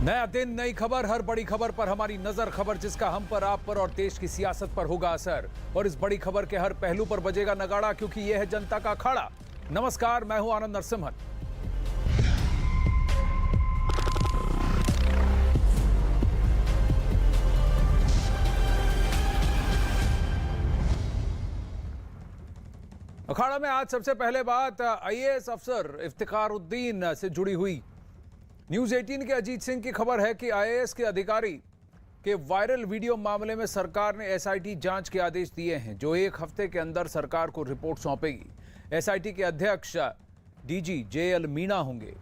नया दिन, नई खबर, हर बड़ी खबर पर हमारी नजर, खबर जिसका हम पर, आप पर और देश की सियासत पर होगा असर। और इस बड़ी खबर के हर पहलू पर बजेगा नगाड़ा, क्योंकि यह है जनता का अखाड़ा। नमस्कार, मैं हूं आनंद नरसिम्हन। अखाड़ा में आज सबसे पहले बात आईएएस अफसर इफ्तिखारुद्दीन से जुड़ी हुई। न्यूज 18 के अजीत सिंह की खबर है कि आईएएस के अधिकारी के वायरल वीडियो मामले में सरकार ने एसआईटी जांच के आदेश दिए हैं, जो एक हफ्ते के अंदर सरकार को रिपोर्ट सौंपेगी। एसआईटी के अध्यक्ष डीजी जेएल मीणा होंगे।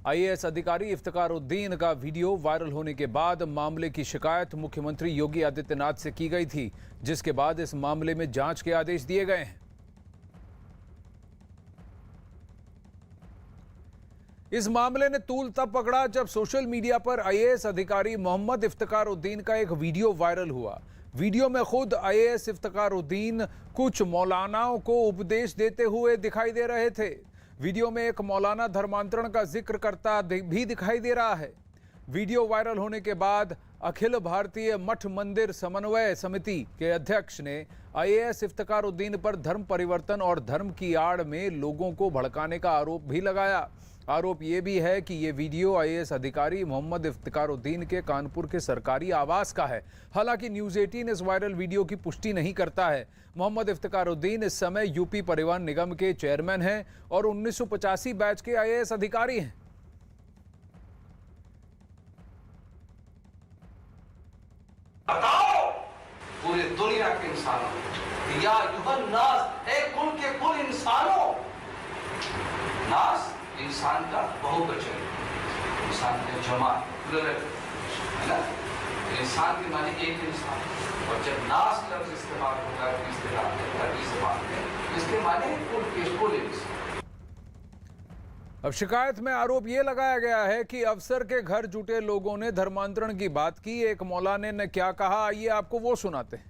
आईएएस अधिकारी इफ्तिखारुद्दीन का वीडियो वायरल होने के बाद मामले की शिकायत मुख्यमंत्री योगी आदित्यनाथ से की गई थी, जिसके बाद इस मामले में जांच के आदेश दिए गए हैं। इस मामले ने तूल तब पकड़ा जब सोशल मीडिया पर आईएएस अधिकारी मोहम्मद इफ्तिखारुद्दीन का एक वीडियो वायरल हुआ। वीडियो में खुद आईएएस इफ्तिखारुद्दीन कुछ मौलानाओं को उपदेश देते हुए दिखाई दे रहे थे। वीडियो में एक मौलाना धर्मांतरण का जिक्र करता भी दिखाई दे रहा है। वीडियो वायरल होने के बाद अखिल भारतीय मठ मंदिर समन्वय समिति के अध्यक्ष ने आईएएस इफ्तिखारुद्दीन पर धर्म परिवर्तन और धर्म की आड़ में लोगों को भड़काने का आरोप भी लगाया। आरोप यह भी है कि यह वीडियो आईएएस अधिकारी मोहम्मद इफ्तिखारुद्दीन के कानपुर के सरकारी आवास का है। हालांकि न्यूज 18 इस वायरल वीडियो की पुष्टि नहीं करता है। मोहम्मद इफ्तिखारुद्दीन इस समय यूपी परिवहन निगम के चेयरमैन हैं और 1985 बैच के आईएएस अधिकारी हैं। बताओ पूरे दुनिया के इंसानों या युवन नास, एक कुल के कुल इंसानों, नास इंसान का बहुवचन, इंसान का जमा है ना। इंसान के माने एक इंसान, और जब नास लफ्ज इस्तेमाल होता है इस्तेमाल में, इसके माने कुल के कुल इंसान। अब शिकायत में आरोप यह लगाया गया है कि अफसर के घर जुटे लोगों ने धर्मांतरण की बात की। एक मौलाना ने क्या कहा, आइए आपको वो सुनाते हैं।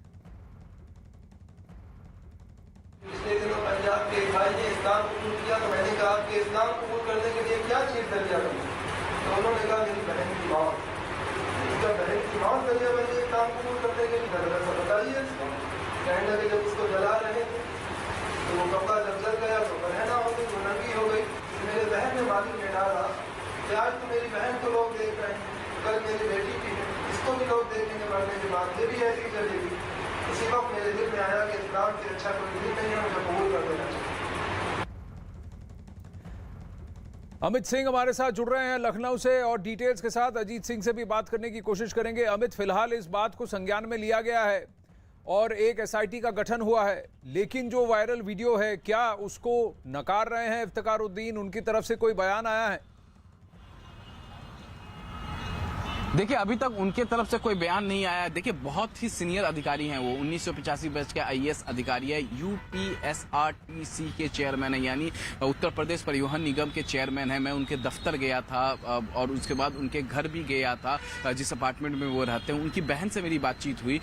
पिछले दिनों पंजाब के एक भाई ने इस्लाम कबूल किया, तो मैंने कहा कि इस्लाम कबूल करने के लिए क्या चीज दरिया बनी? तो उन्होंने कहा मेरी बहन की मौत। जब बहन की मौत दरिया बनी इस्लाम कबूल करने के लिए, घर से बताइए। कहने लगे जब उसको जला रहे तो वो कपड़ा जब जल गया तो बहना हो गई, वो नंगी हो गई। मेरे बहन ने मालिक में डाला कि आज तो मेरी बहन को लोग देख रहे हैं, कल मेरी बेटी की है, इसको भी लोग देखेंगे, मरने के बाद ये भी ऐसी चलेगी। उसी वक्त मेरे दिल में आया कि इस्लाम से अच्छा कोई दिन नहीं है, मुझे कबूल कर देना चाहिए। अमित सिंह हमारे साथ जुड़ रहे हैं लखनऊ से और डिटेल्स के साथ अजीत सिंह से भी बात करने की कोशिश करेंगे। अमित, फिलहाल इस बात को संज्ञान में लिया गया है और एक एसआईटी का गठन हुआ है, लेकिन जो वायरल वीडियो है, क्या उसको नकार रहे हैं इफ्तिखारुद्दीन? उनकी तरफ से कोई बयान आया है? देखिए, अभी तक उनके तरफ से कोई बयान नहीं आया है। देखिए, बहुत ही सीनियर अधिकारी हैं वो, 1985 बैच के आईएएस अधिकारी है, यूपीएसआरटीसी के चेयरमैन है, यानी उत्तर प्रदेश परिवहन निगम के चेयरमैन है। मैं उनके दफ्तर गया था और उसके बाद उनके घर भी गया था, जिस अपार्टमेंट में वो रहते हैं। उनकी बहन से मेरी बातचीत हुई,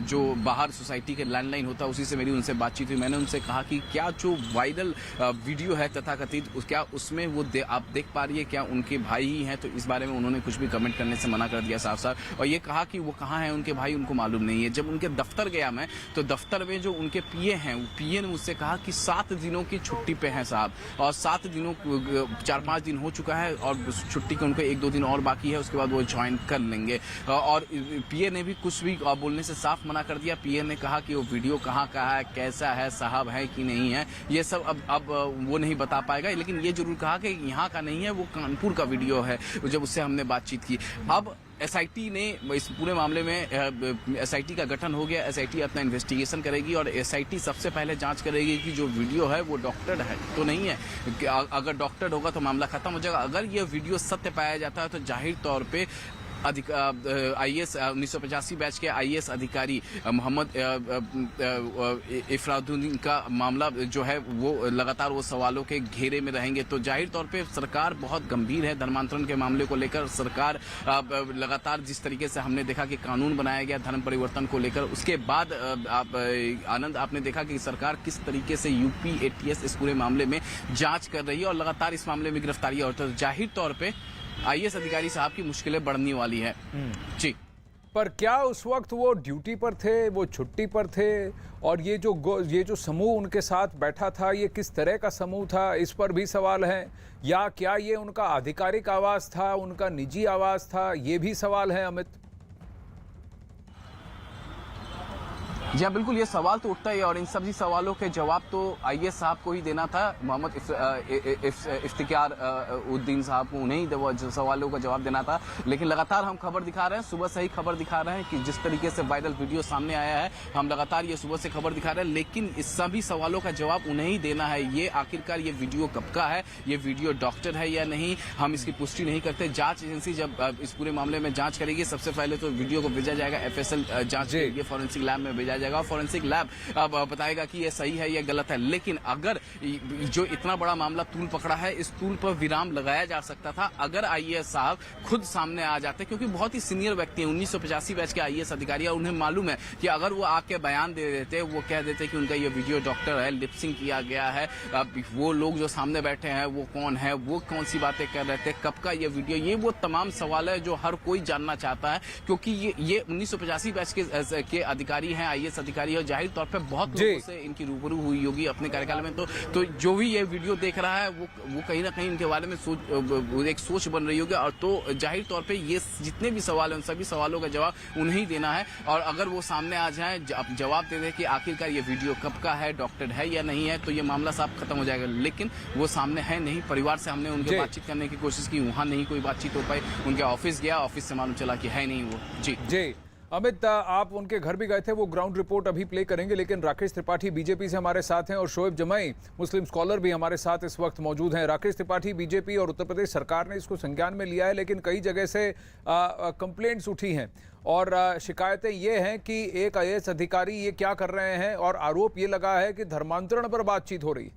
जो बाहर सोसाइटी के लैंडलाइन होता है उसी से मेरी उनसे बातचीत हुई। मैंने उनसे कहा कि क्या जो वायरल वीडियो है तथाकथित, क्या उसमें वो आप देख पा रही है, क्या उनके भाई ही हैं? तो इस बारे में उन्होंने कुछ भी कमेंट करने से मना कर दिया साफ साफ, और ये कहा कि वो कहाँ हैं उनके भाई, उनको मालूम नहीं है। जब उनके दफ्तर गया मैं, तो दफ्तर में जो उनके पीए हैं, पीए ने मुझसे कहा कि 7 दिनों की छुट्टी पे हैं साहब, और 7 दिनों 4-5 दिन हो चुका है और छुट्टी के उनको 1-2 दिन और बाकी है, उसके बाद वो ज्वाइन कर लेंगे। और पीए ने भी कुछ भी बोलने से साफ मना कर दिया। पीए ने कहा कि वो वीडियो कहाँ का है, कैसा है, साहब है कि नहीं है, ये सब अब वो नहीं बता पाएगा। लेकिन ये जरूर कहा कि यहाँ का नहीं है, वो कानपुर का वीडियो है। जब उससे हमने बातचीत की, अब एसआईटी ने इस पूरे मामले में एसआईटी का गठन हो गया। एसआईटी अपना इन्वेस्टिगेशन करेगी और एसआईटी सबसे पहले जांच करेगी कि जो वीडियो है वो डॉक्टर्ड है तो नहीं है। अगर डॉक्टर्ड होगा तो मामला खत्म हो जाएगा। अगर ये वीडियो सत्य पाया जाता है तो जाहिर तौर पे IAS 1985 बैच के IAS अधिकारी मोहम्मद इफरादुद्दीन का मामला जो है वो लगातार वो सवालों के घेरे में रहेंगे। तो जाहिर तौर पे सरकार बहुत गंभीर है धर्मांतरण के मामले को लेकर। सरकार लगातार जिस तरीके से हमने देखा कि कानून बनाया गया धर्म परिवर्तन को लेकर, उसके बाद आनंद आपने देखा कि सरकार किस तरीके से UP ATS इस पूरे मामले में जांच कर रही है और लगातार इस मामले में गिरफ्तारियां होती है। तो जाहिर तौर पे IAS अधिकारी साहब की मुश्किलें बढ़ने वाली है जी। पर क्या उस वक्त वो ड्यूटी पर थे, वो छुट्टी पर थे, और ये जो समूह उनके साथ बैठा था ये किस तरह का समूह था, इस पर भी सवाल है। या क्या ये उनका आधिकारिक आवाज था, उनका निजी आवाज था, ये भी सवाल है अमित। जी हाँ, बिल्कुल ये सवाल तो उठता ही है और इन सभी सवालों के जवाब तो IAS साहब को ही देना था, मोहम्मद इफ्तिकार उद्दीन साहब को, उन्हें ही सवालों का जवाब देना था। लेकिन लगातार हम खबर दिखा रहे हैं, सुबह से ही खबर दिखा रहे हैं कि जिस तरीके से वायरल वीडियो सामने आया है, हम लगातार ये सुबह से खबर दिखा रहे हैं, लेकिन इस सभी सवालों का जवाब उन्हें ही देना है। ये आखिरकार ये वीडियो कब का है, ये वीडियो डॉक्टर है या नहीं, हम इसकी पुष्टि नहीं करते। जांच एजेंसी जब इस पूरे मामले में जांच करेगी, सबसे पहले तो वीडियो को भेजा जाएगा FSL जांच के लिए, फॉरेंसिक लैब में भेजा जाएगा। फॉरेंसिक लैब अब बताएगा कि ये सही है या गलत है। लेकिन अगर जो इतना बड़ा मामला तूल पकड़ा है, इस तूल पर विराम लगाया जा सकता था अगर IAS साहब खुद सामने आ जाते, क्योंकि बहुत ही सीनियर व्यक्ति हैं, 1985 बैच के IAS अधिकारी है। उन्हें मालूम है कि अगर वो आके बयान दे देते, वो कह देते कि उनका ये वीडियो डॉक्टर है, लिपसिंग किया गया है, वो लोग जो सामने बैठे हैं वो कौन है, वो कौन सी बातें कर रहे थे, कब का ये वीडियो, ये वो तमाम सवाल है जो हर कोई जानना चाहता है। क्योंकि ये 1985 बैच के अधिकारी हैं, IAS अधिकारी, और जाहिर तौर पे बहुत लोगों से इनकी रूबरू हुई होगी अपने कार्यकाल में। तो जो भी ये वीडियो देख रहा है वो कहीं ना कहीं इनके बारे में एक सोच बन रही होगी। और तो जाहिर तौर पे ये जितने भी सवाल हैं उन सभी सवालों का जवाब उन्हें ही देना है। और अगर वो सामने आ जाए, जवाब दे दे कि आखिरकार ये वीडियो कब का है, डॉक्टर है या नहीं है, तो ये मामला साफ खत्म हो जाएगा। लेकिन वो सामने है नहीं। परिवार से हमने उनके बातचीत करने की कोशिश की, वहां नहीं कोई बातचीत हो पाई। उनके ऑफिस गया, ऑफिस से मालूम चला कि है नहीं वो। जी अमित, आप उनके घर भी गए थे, वो ग्राउंड रिपोर्ट अभी प्ले करेंगे। लेकिन राकेश त्रिपाठी बीजेपी से हमारे साथ हैं और शोएब जमाई मुस्लिम स्कॉलर भी हमारे साथ इस वक्त मौजूद हैं। राकेश त्रिपाठी, बीजेपी और उत्तर प्रदेश सरकार ने इसको संज्ञान में लिया है, लेकिन कई जगह से कंप्लेंट्स उठी हैं और शिकायतें ये हैं कि एक IAS अधिकारी ये क्या कर रहे हैं, और आरोप ये लगा है कि धर्मांतरण पर बातचीत हो रही।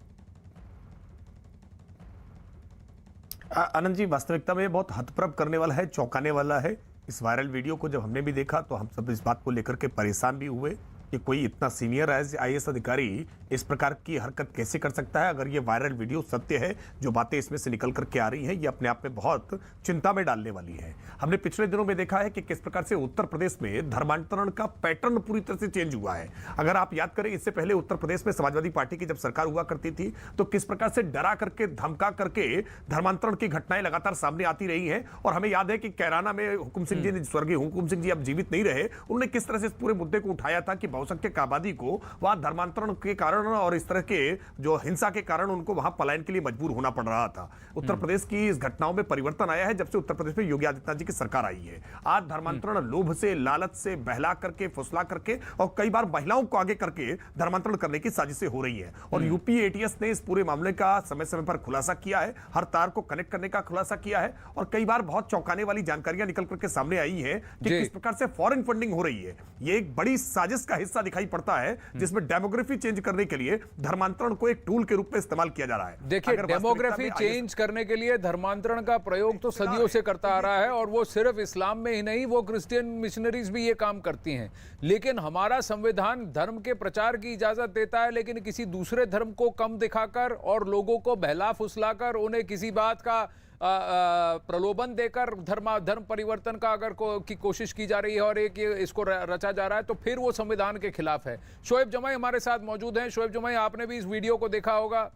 आनंद जी, वास्तविकता में बहुत हतप्रभ करने वाला है, चौंकाने वाला है। इस वायरल वीडियो को जब हमने भी देखा तो हम सब इस बात को लेकर के परेशान भी हुए कि कोई इतना सीनियर IAS अधिकारी इस प्रकार की हरकत कैसे कर सकता है। अगर ये वायरल वीडियो सत्य है, जो बातें इसमें से निकल करके आ रही हैं, ये अपने आप में बहुत चिंता में डालने वाली है। हमने पिछले दिनों में देखा है कि किस प्रकार से उत्तर प्रदेश में धर्मांतरण का पैटर्न पूरी तरह से चेंज हुआ है। अगर आप याद करें, इससे पहले उत्तर प्रदेश में समाजवादी पार्टी की जब सरकार हुआ करती थी तो किस प्रकार से डरा करके, धमका करके धर्मांतरण की घटनाएं लगातार सामने आती रही हैं। और हमें याद है कि कैराना में हुकुम सिंह जी, स्वर्गीय हुकुम सिंह जी अब जीवित नहीं रहे, उन्होंने किस तरह से इस पूरे मुद्दे को उठाया था कि बहुसंख्यक आबादी को वहां धर्मांतरण के कारण और इस तरह के जो हिंसा के कारण उनको वहां पलायन के लिए मजबूर होना पड़ रहा था। उत्तर प्रदेश की इस घटनाओं में परिवर्तन आया है जब से उत्तर प्रदेश में योगी आदित्यनाथ जी की सरकार आई है। आज धर्मांतरण लोभ से, लालच से, बहला करके, फुसला करके और कई बार महिलाओं को आगे करके धर्मांतरण करने की साजिशें हो रही है। और UP ATS ने इस पूरे मामले का समय समय पर खुलासा किया है, हर तार को कनेक्ट करने का खुलासा किया है। और कई बार बहुत चौंकाने वाली जानकारियां निकल करके सामने आई है कि किस प्रकार से फॉरेन फंडिंग हो रही है। ये एक बड़ी साजिश का हिस्सा दिखाई पड़ता है, जिसमें डेमोग्राफी चेंज करने के लिए धर्मांतरण को एक टूल के रूप में इस्तेमाल किया जा रहा है। देखिए, डेमोग्राफी चेंज करने के लिए धर्मांतरण का प्रयोग तो सदियों से करता आ रहा है, और वो सिर्फ इस्लाम में ही नहीं, वो क्रिश्चियन मिशनरीज भी ये काम करती हैं। लेकिन हमारा संविधान धर्म के प्रचार की इजाजत देता है, लेकिन किसी दूसरे धर्म को कम दिखाकर और लोगों को बहला फुसलाकर, उन्हें किसी बात का प्रलोभन देकर धर्म परिवर्तन का अगर की कोशिश की जा रही है और एक इसको रचा जा रहा है, तो फिर वो संविधान के खिलाफ है। शोएब जमाई हमारे साथ मौजूद हैं। शोएब जमाई, आपने भी इस वीडियो को देखा होगा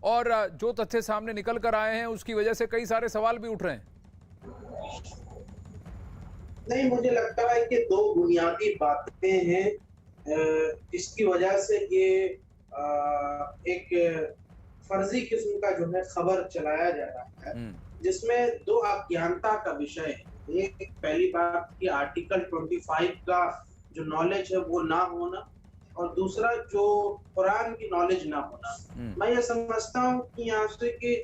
और जो तथ्य सामने निकल कर आए हैं उसकी वजह से कई सारे सवाल भी उठ रहे हैं। नहीं, मुझे लगता है कि दो बुनियादी बातें हैं इसकी वजह से ये एक फर्जी किस्म का जो है खबर चलाया जा रहा है, जिसमें दो अज्ञानता का विषय है। एक पहली बात कि आर्टिकल 25 का जो नॉलेज है वो ना होना, और दूसरा जो कुरान की नॉलेज ना होना। मैं ये समझता हूँ कि यहाँ से कि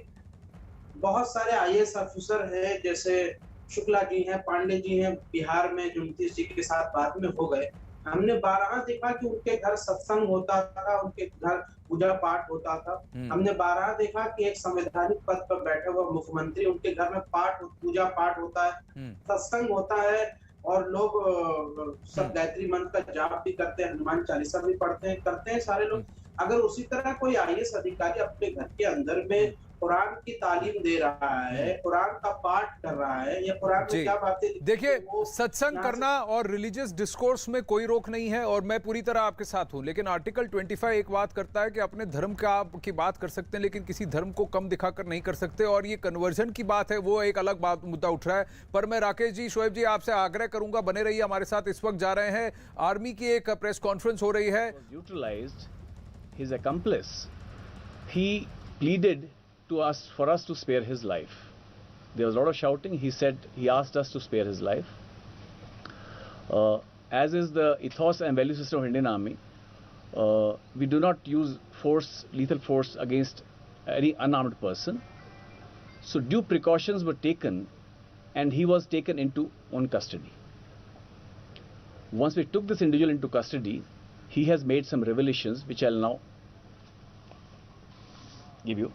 बहुत सारे IAS ऑफिसर हैं, जैसे शुक्ला जी हैं, पांडे जी हैं, बिहार में जो नीतीश जी के साथ बाद में हो गए, हमने बारहा देखा कि उनके घर सत्संग होता था, उनके घर पूजा पाठ होता था। हमने बारहा देखा कि एक संवैधानिक पद पर बैठे हुए मुख्यमंत्री, उनके घर में पूजा पाठ होता है, सत्संग होता है, और लोग सब गायत्री मंत्र का जाप भी करते हैं, हनुमान चालीसा भी पढ़ते हैं, करते हैं सारे लोग। अगर उसी तरह कोई आईएएस अधिकारी अपने घर के अंदर में कुरान की तालीम दे रहा है, कुरान का पाठ कर रहा है, या कुरान में जी क्या बातें लिखी हैं, देखिए, तो वो सत्संग यहाँ से करना और रिलीजियस डिस्कोर्स में कोई रोक नहीं है और मैं पूरी तरह आपके साथ हूं, लेकिन आर्टिकल 25 एक बात करता है कि अपने धर्म की बात कर सकते हैं लेकिन किसी धर्म को कम दिखाकर नहीं कर सकते, और ये कन्वर्जन की बात है वो एक अलग बात मुद्दा उठ रहा है। पर मैं राकेश जी, शोएब जी, आपसे आग्रह करूंगा, बने रहिए हमारे साथ। इस वक्त जा रहे हैं, आर्मी की एक प्रेस कॉन्फ्रेंस हो रही है। Neutralized his accomplice. He pleaded to us for us to spare his life. There was a lot of shouting. He asked us to spare his life. As is the ethos and value system of Indian Army, we do not use lethal force against any unarmed person. So due precautions were taken, and he was taken into own custody. Once we took this individual into custody, he has made some revelations which I'll now give you.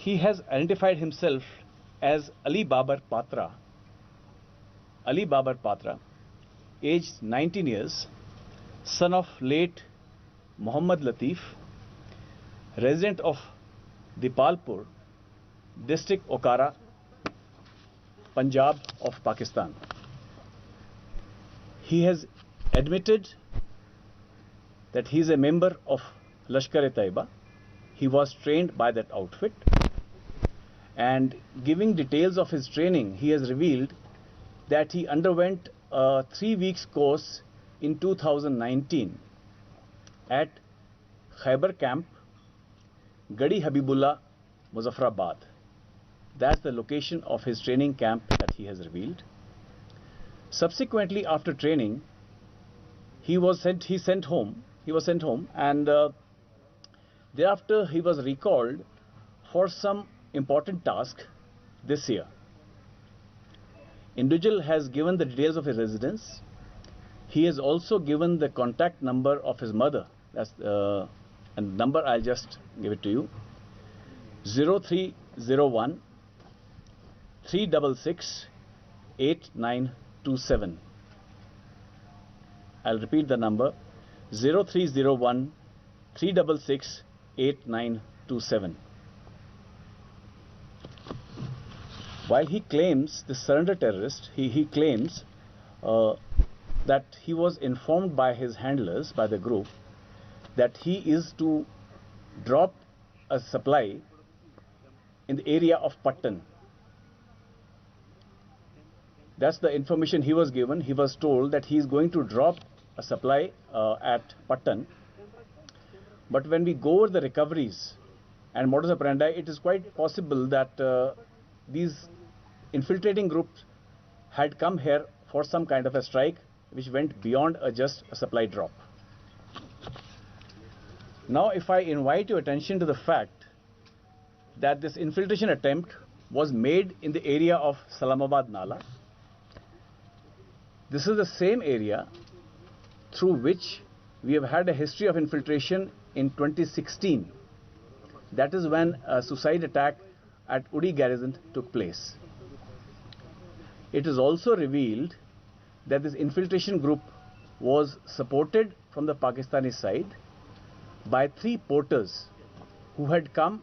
He has identified himself as Ali Babar Patra. Ali Babar Patra, aged 19 years, son of late Muhammad Latif, resident of Dipalpur, district Okara, Punjab of Pakistan. He has admitted that he is a member of Lashkar-e-Taiba. He was trained by that outfit, and giving details of his training, he has revealed that he underwent a 3 weeks course in 2019 at Khyber camp, Gadi Habibullah, Muzaffarabad. That's the location of his training camp that he has revealed. Subsequently, after training, he was sent home, and thereafter he was recalled for some important task this year. Individual has given the details of his residence. He has also given the contact number of his mother. That's and number, I'll just give it to you: 0301 366 8927. I'll repeat the number: 0301 366 8927. While he claims, the surrender terrorist, he claims that he was informed by his handlers, by the group, that he is to drop a supply in the area of Pattan. That's the information he was given. He was told that he is going to drop a supply at Pattan. But when we go over the recoveries and modus operandi, it is quite possible that these infiltrating groups had come here for some kind of a strike which went beyond just a supply drop. Now, if I invite your attention to the fact that this infiltration attempt was made in the area of Salamabad Nala, this is the same area through which we have had a history of infiltration in 2016. That is when a suicide attack at Uri garrison took place. It is also revealed that this infiltration group was supported from the Pakistani side by 3 porters who had come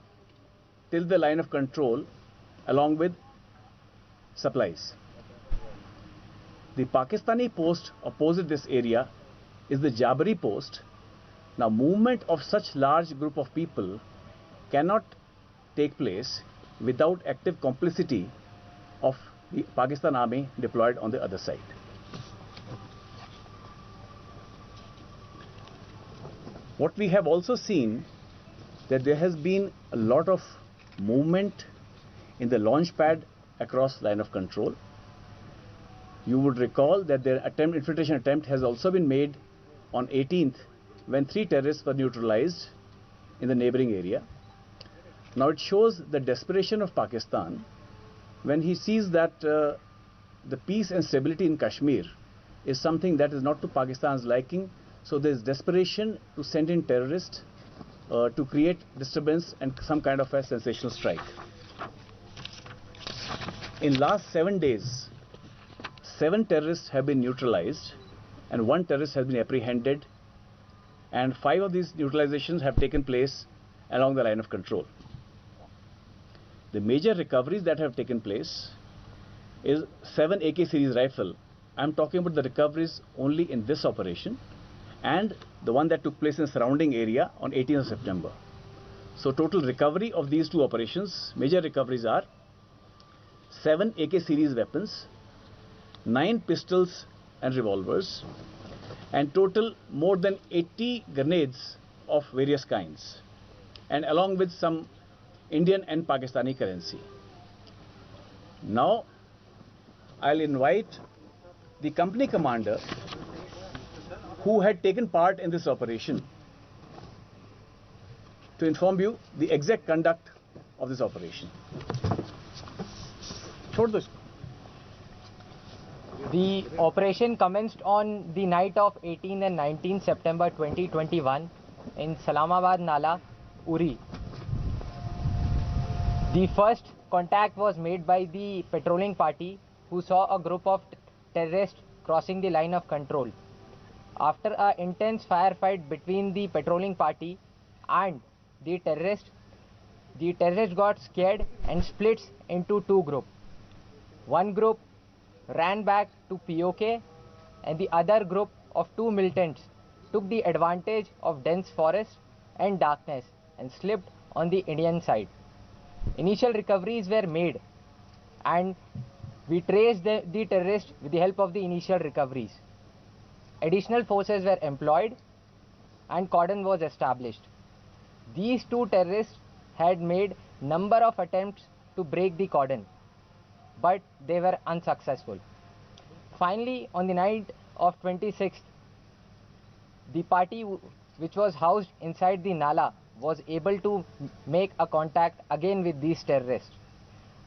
till the line of control along with supplies. The Pakistani post opposite this area is the Jabari post. Now, movement of such large group of people cannot take place without active complicity of the Pakistan army deployed on the other side. What we have also seen, that there has been a lot of movement in the launch pad across line of control. You would recall that their infiltration attempt has also been made on 18th when 3 terrorists were neutralized in the neighboring area. Now it shows the desperation of Pakistan when he sees that the peace and stability in Kashmir is something that is not to Pakistan's liking, so there is desperation to send in terrorists to create disturbance and some kind of a sensational strike. In last 7 days, 7 terrorists have been neutralized and 1 terrorist has been apprehended, and 5 of these neutralizations have taken place along the line of control. The major recoveries that have taken place is 7 AK series rifle. I'm talking about the recoveries only in this operation and the one that took place in the surrounding area on 18th of September. So total recovery of these 2 operations, major recoveries are 7 AK series weapons, 9 pistols and revolvers, and total more than 80 grenades of various kinds, and along with some Indian and Pakistani currency. Now I'll invite the company commander who had taken part in this operation to inform you the exact conduct of this operation. The operation commenced on the night of 18 and 19 September 2021 in Salamabad Nala, Uri. The first contact was made by the patrolling party who saw a group of terrorists crossing the line of control. After an intense firefight between the patrolling party and the terrorists got scared and split into 2 groups. One group ran back to POK and the other group of 2 militants took the advantage of dense forest and darkness and slipped on the Indian side. Initial recoveries were made and we traced the terrorists with the help of the initial recoveries. Additional forces were employed and cordon was established. These 2 terrorists had made number of attempts to break the cordon, but they were unsuccessful. Finally, on the night of 26th, the party which was housed inside the Nala was able to make a contact again with these terrorists.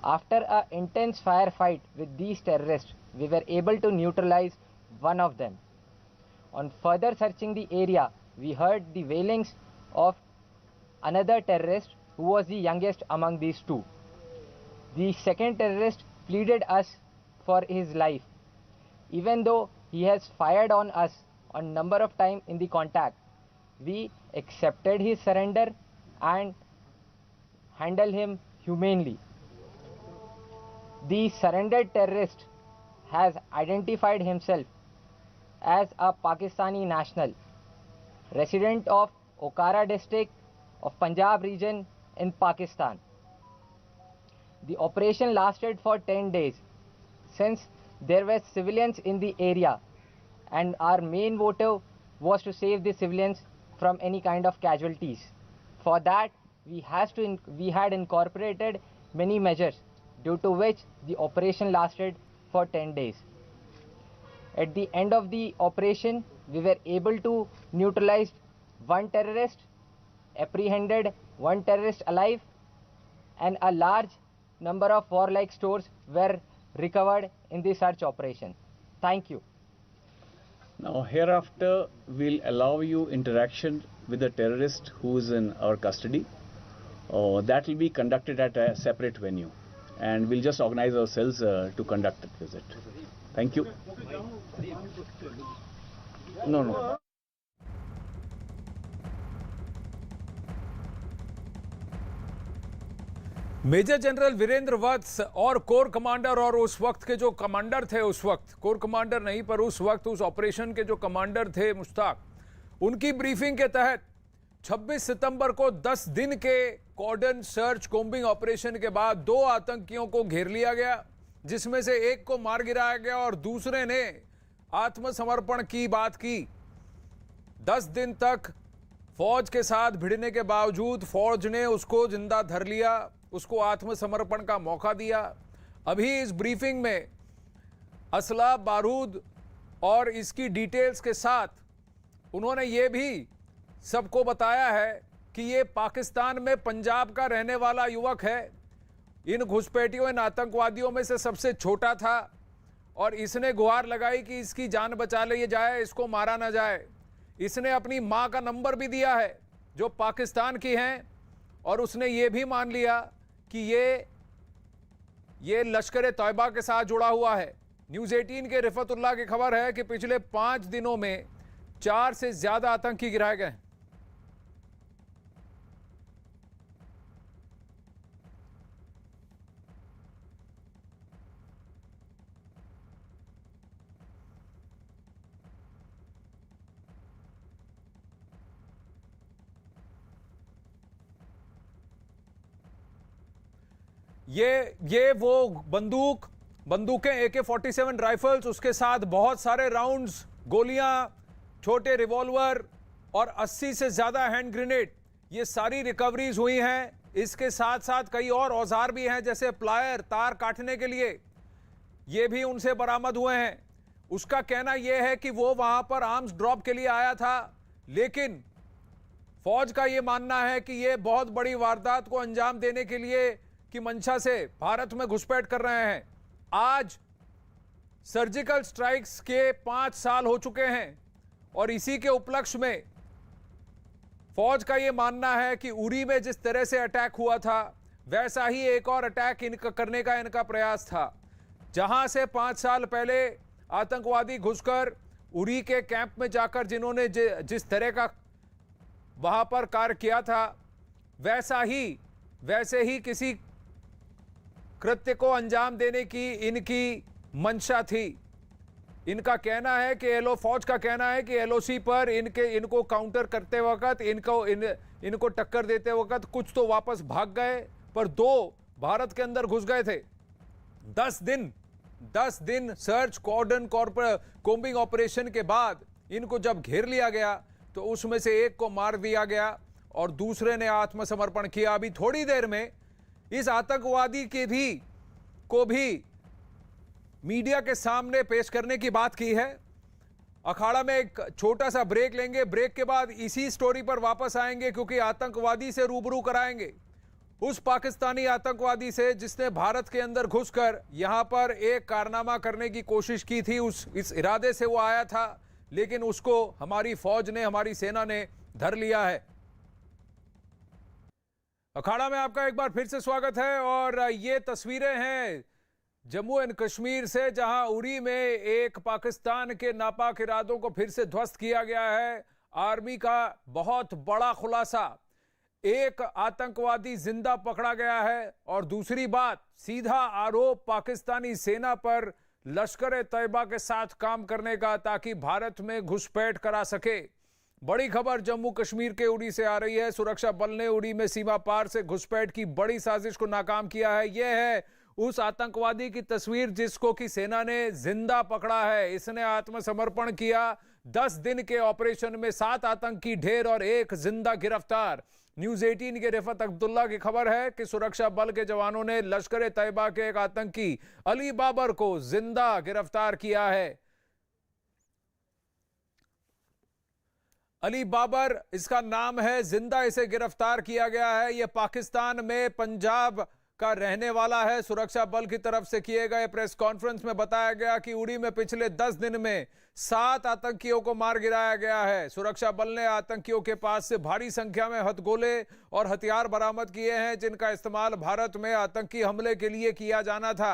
After an intense firefight with these terrorists, we were able to neutralize one of them. On further searching the area, we heard the wailings of another terrorist who was the youngest among these 2. The second terrorist pleaded us for his life. Even though he has fired on us on number of times in the contact, we accepted his surrender and handled him humanely. The surrendered terrorist has identified himself as a Pakistani national, resident of Okara district of Punjab region in Pakistan. The operation lasted for 10 days since there were civilians in the area and our main motive was to save the civilians from any kind of casualties. For that, we had incorporated many measures due to which the operation lasted for 10 days. At the end of the operation, we were able to neutralize 1 terrorist, apprehended 1 terrorist alive, and a large number of warlike stores were recovered in the search operation. Thank you. Now hereafter we'll allow you interaction with the terrorist who is in our custody. That will be conducted at a separate venue and we'll just organize ourselves to conduct that visit. Thank you. No. Major general Virendra Vats और corps commander और उस वक्त के जो commander थे, उस वक्त core commander नहीं पर उस वक्त उस ऑपरेशन के जो कमांडर थे मुश्ताक, उनकी ब्रीफिंग के तहत 26 सितंबर को 10 दिन के कॉर्डन सर्च कोम्बिंग ऑपरेशन के बाद 2 आतंकियों को घेर लिया गया, जिसमें से एक को मार गिराया गया और दूसरे ने आत्मसमर्पण की बात की। 10 दिन तक फौज के साथ भिड़ने के बावजूद फौज ने उसको जिंदा धर लिया, उसको आत्मसमर्पण का मौका दिया। अभी इस ब्रीफिंग में असला, बारूद और इसकी डिटेल्स के साथ उन्होंने ये भी सबको बताया है कि ये पाकिस्तान में पंजाब का रहने वाला युवक है इन घुसपैठियों, इन आतंकवादियों में से सबसे छोटा था और इसने गुहार लगाई कि इसकी जान बचा ली जाए, इसको मारा ना जाए। इसने अपनी मां का नंबर भी दिया है जो पाकिस्तान की हैं, और उसने ये भी मान लिया कि ये लश्कर तैयबा के साथ जुड़ा हुआ है। न्यूज़ 18 के रिफतुल्लाह की खबर है कि पिछले 5 दिनों में 4 से ज्यादा आतंकी गिराए गए। ये वो बंदूकें AK-47 राइफल्स, उसके साथ बहुत सारे राउंड्स, गोलियां, छोटे रिवॉल्वर और 80 से ज्यादा हैंड ग्रेनेड, ये सारी रिकवरीज हुई हैं। इसके साथ साथ कई और औजार भी हैं जैसे प्लायर, तार काटने के लिए, ये भी उनसे बरामद हुए हैं। उसका कहना यह है कि वो वहां पर आर्म्स ड्रॉप के लिए आया था, लेकिन फौज का यह मानना है कि यह बहुत बड़ी वारदात को अंजाम देने के लिए की मंशा से भारत में घुसपैठ कर रहे हैं। आज सर्जिकल स्ट्राइक्स के 5 साल हो चुके हैं और इसी के उपलक्ष्य में फौज का यह मानना है कि उरी में जिस तरह से अटैक हुआ था वैसा ही एक और अटैक करने का इनका प्रयास था, जहां से 5 साल पहले आतंकवादी घुसकर उरी के कैंप में जाकर जिन्होंने जिस तरह का वहां पर कार्य किया था, वैसे ही किसी कृत्य को अंजाम देने की इनकी मंशा थी। इनका कहना है कि फौज का कहना है कि LOC पर इनको काउंटर करते वक्त, इनको टक्कर देते वक्त कुछ तो वापस भाग गए, पर 2 भारत के अंदर घुस गए थे। 10 दिन सर्च कॉर्डन कोम्बिंग ऑपरेशन के बाद इनको जब घेर लिया गया तो उसमें से एक को मार दिया गया और दूसरे ने आत्मसमर्पण किया। अभी थोड़ी देर में इस आतंकवादी को भी मीडिया के सामने पेश करने की बात की है। अखाड़ा में एक छोटा सा ब्रेक लेंगे, ब्रेक के बाद इसी स्टोरी पर वापस आएंगे क्योंकि आतंकवादी से रूबरू कराएंगे, उस पाकिस्तानी आतंकवादी से जिसने भारत के अंदर घुसकर यहां पर एक कारनामा करने की कोशिश की थी। इस इरादे से वो आया था, लेकिन उसको हमारी फौज ने, हमारी सेना ने धर लिया है। अखाड़ा में आपका एक बार फिर से स्वागत है और ये तस्वीरें हैं जम्मू एंड कश्मीर से, जहां उरी में एक पाकिस्तान के नापाक इरादों को फिर से ध्वस्त किया गया है। आर्मी का बहुत बड़ा खुलासा, एक आतंकवादी जिंदा पकड़ा गया है और दूसरी बात, सीधा आरोप पाकिस्तानी सेना पर लश्कर तैयबा के साथ काम करने का, ताकि भारत में घुसपैठ करा सके। बड़ी खबर जम्मू कश्मीर के उरी से आ रही है। सुरक्षा बल ने उरी में सीमा पार से घुसपैठ की बड़ी साजिश को नाकाम किया है। यह है उस आतंकवादी की तस्वीर जिसको कि सेना ने जिंदा पकड़ा है। इसने आत्मसमर्पण किया। 10 दिन के ऑपरेशन में 7 आतंकी ढेर और 1 जिंदा गिरफ्तार। न्यूज़ 18 के रिफत अब्दुल्ला की खबर है कि सुरक्षा बल के जवानों ने लश्कर तैयबा के एक आतंकी अली बाबर को जिंदा गिरफ्तार किया है। अली बाबर इसका नाम है, जिंदा इसे गिरफ्तार किया गया है। यह पाकिस्तान में पंजाब का रहने वाला है। सुरक्षा बल की तरफ से किए गए प्रेस कॉन्फ्रेंस में बताया गया कि उरी में पिछले 10 दिन में 7 आतंकियों को मार गिराया गया है। सुरक्षा बल ने आतंकियों के पास से भारी संख्या में हथगोले और हथियार बरामद किए हैं, जिनका इस्तेमाल भारत में आतंकी हमले के लिए किया जाना था।